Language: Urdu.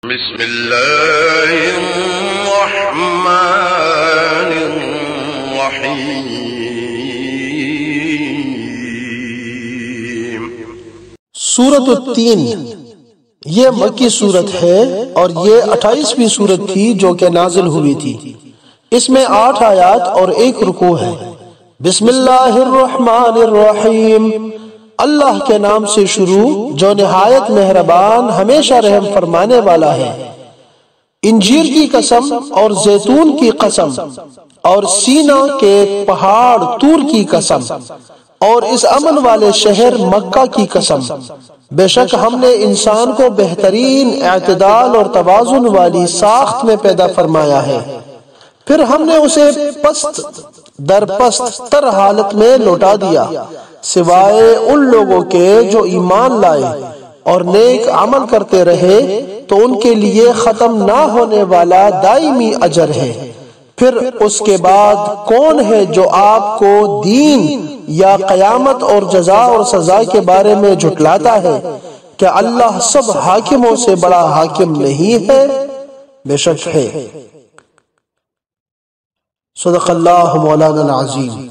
بسم اللہ الرحمن الرحیم۔ سورت التین یہ مکی سورت ہے اور یہ 28ویں سورت تھی جو کہ نازل ہوئی تھی۔ اس میں 8 آیات اور 1 رکوع ہے۔ بسم اللہ الرحمن الرحیم، اللہ کے نام سے شروع جو نہایت مہربان ہمیشہ رحم فرمانے والا ہے۔ انجیر کی قسم اور زیتون کی قسم اور سینا کے پہاڑ طور کی قسم اور اس امن والے شہر مکہ کی قسم، بے شک ہم نے انسان کو بہترین اعتدال اور توازن والی ساخت میں پیدا فرمایا ہے، پھر ہم نے اسے پست در پست تر حالت میں لوٹا دیا، سوائے ان لوگوں کے جو ایمان لائے اور نیک عمل کرتے رہے تو ان کے لیے ختم نہ ہونے والا دائمی اجر ہے۔ پھر اس کے بعد کون ہے جو آپ کو دین یا قیامت اور جزا اور سزا کے بارے میں جھٹلاتا ہے؟ کہ اللہ سب حاکموں سے بڑا حاکم نہیں ہے؟ بے شک ہے۔ صدق اللہ مولانا العظیم۔